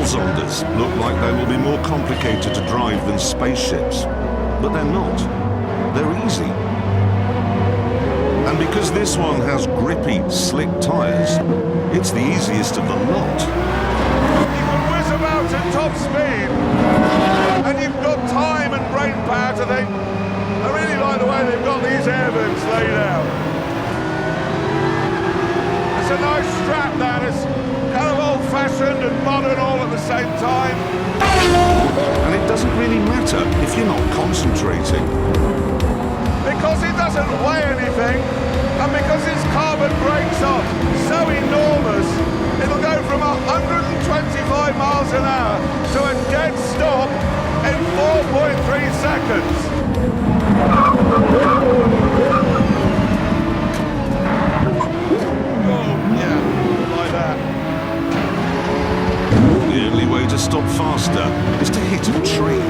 Zondas look like they will be more complicated to drive than spaceships, but they're not. They're easy. And because this one has grippy, slick tyres, it's the easiest of the lot. You can whiz about at top speed, and you've got time and brain power to think. I really like the way they've got these air vents laid out. It's a nice strap that is kind of old-fashioned and modern all at the same time. And it doesn't really matter if you're not concentrating. Because it doesn't weigh anything, and because its carbon brakes are so enormous, it'll go from 125 miles an hour to a dead stop in 4.3 seconds. Oh, yeah, like that. The only way to stop faster is to hit a tree.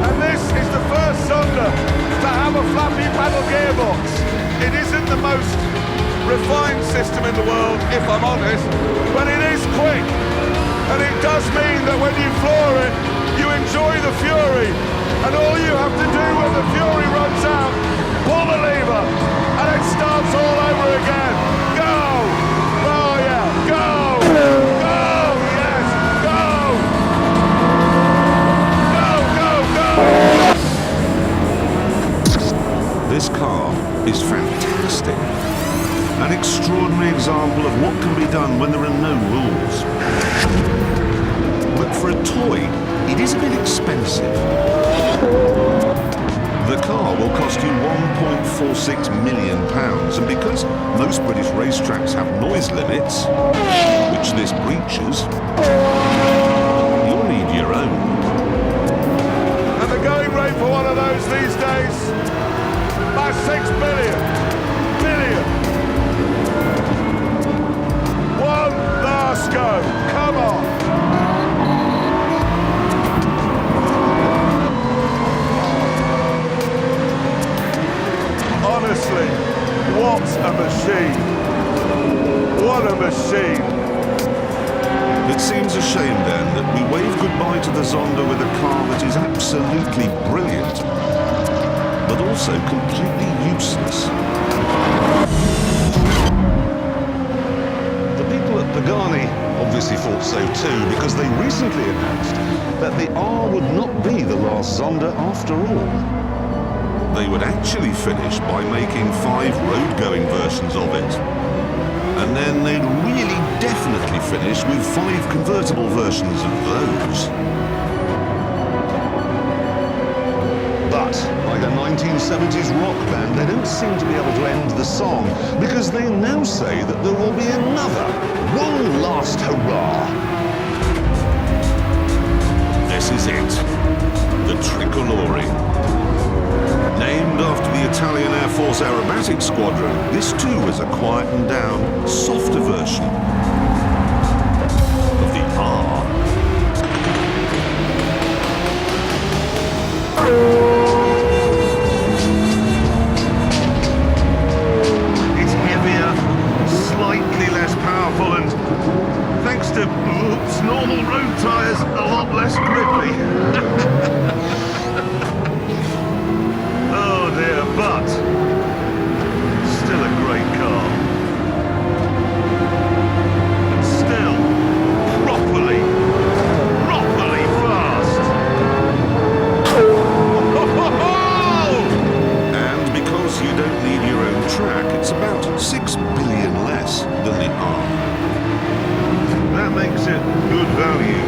And this is the first Zonda to have a flappy paddle gearbox. It isn't the most refined system in the world, if I'm honest, but it is quick. And it does mean that when you floor it, you enjoy the fury. And all you have to do when the fury runs out, pull the lever, and it starts all over again. Go! Oh yeah, go! Go! Yes, go! Go, go, go! This car is fantastic. An extraordinary example of what can be done when there are no rules. But for a toy, it is a bit expensive. The car will cost you £1.46 million, and because most British racetracks have noise limits, which this breaches, you'll need your own. And the going rate for one of those these days, about 6 billion. One last go, come on. Honestly, what a machine. What a machine. It seems a shame then that we wave goodbye to the Zonda with a car that is absolutely brilliant, but also completely useless. The people at Pagani obviously thought so too, because they recently announced that the R would not be the last Zonda after all. They would actually finish by making 5 road-going versions of it. And then they'd really definitely finish with 5 convertible versions of those. But, like a 1970s rock band, they don't seem to be able to end the song, because they now say that there will be another, one last hurrah. This is it. The Tricolore. Named after the Italian Air Force Aerobatic Squadron, this too is a quietened down, softer version of the R. It's heavier, slightly less powerful, and thanks to normal road tyres, a lot less grippy. Oh dear, but still a great car. And still properly fast. And because you don't need your own track, it's about 6 billion less than the R. That makes it good value.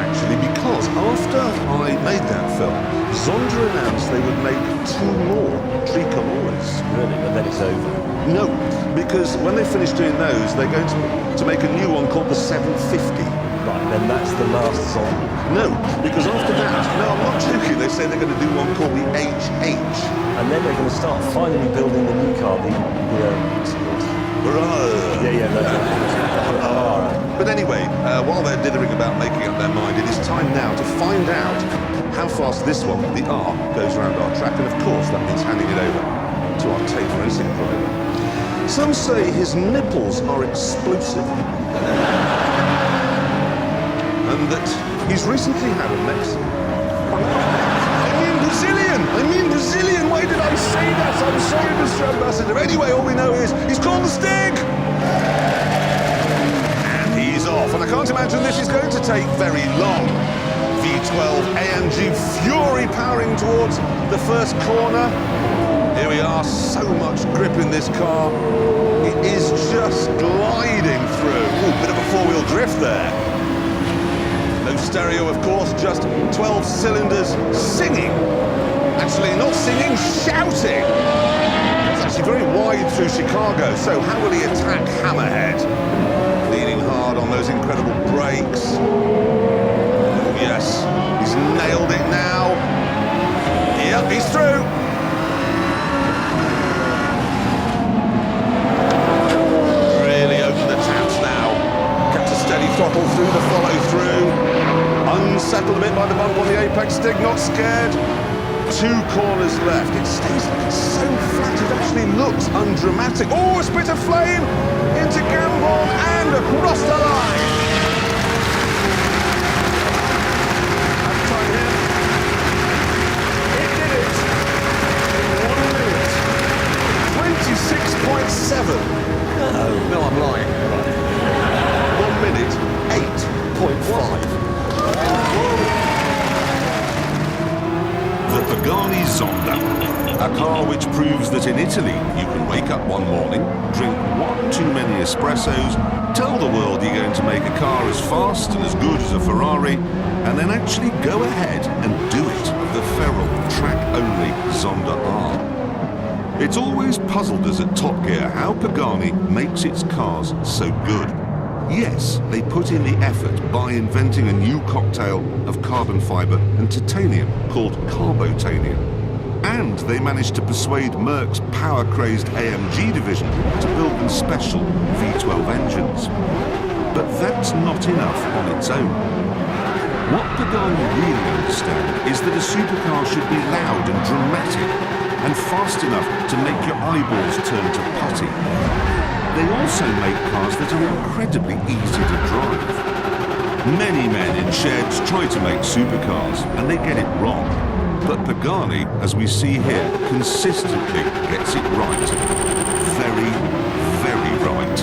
actually, because after I made that film, Zonda announced they would make 2 more tricolores. Really? But then it's over. No, because when they finish doing those, they're going to make a new one called the 750. Right, then that's the last Zonda. No, because after that, no, I'm not joking, they say they're going to do one called the HH. And then they're going to start finally building the new car, yeah, that's it. But anyway, while they're dithering about making up their mind, it is time now to find out how fast this one, the R, goes around our track. And of course, that means handing it over to our tape racing driver. Some say his nipples are explosive. And that he's recently had a I mean Brazilian! Why did I say that? I'm sorry, Mr. Ambassador. Anyway, all we know is he's called the Stig! And he's off. And I can't imagine this is going to take very long. V12 AMG Fury powering towards the first corner. Here we are, so much grip in this car. It is just gliding through. Ooh, bit of a four-wheel drift there. No stereo, of course, just 12 cylinders singing. Actually, not singing, shouting. It's actually very wide through Chicago, so how will he attack Hammerhead? Leaning hard on those incredible brakes. Oh, yes, he's nailed it now. Yep, he's through. Really open the taps now. Kept a steady throttle through the follow-through. Unsettled a bit by the bump on the apex. Stig not scared. 2 corners left. It stays so flat, it actually looks undramatic. Oh, a spit of flame into Gambon and across the line. Half time here. It did it in 1 minute. 26.7. No, I'm lying. 1 minute, 8.5. The Pagani Zonda, a car which proves that in Italy you can wake up one morning, drink 1 too many espressos, tell the world you're going to make a car as fast and as good as a Ferrari, and then actually go ahead and do it with the feral, track-only Zonda R. It's always puzzled us at Top Gear how Pagani makes its cars so good. Yes, they put in the effort by inventing a new cocktail of carbon fibre and titanium called carbotanium. And they managed to persuade Merck's power-crazed AMG division to build them special V12 engines. But that's not enough on its own. What Pagani really understand is that a supercar should be loud and dramatic and fast enough to make your eyeballs turn to putty. They also make cars that are incredibly easy to drive. Many men in sheds try to make supercars, and they get it wrong. But Pagani, as we see here, consistently gets it right. Very, very right.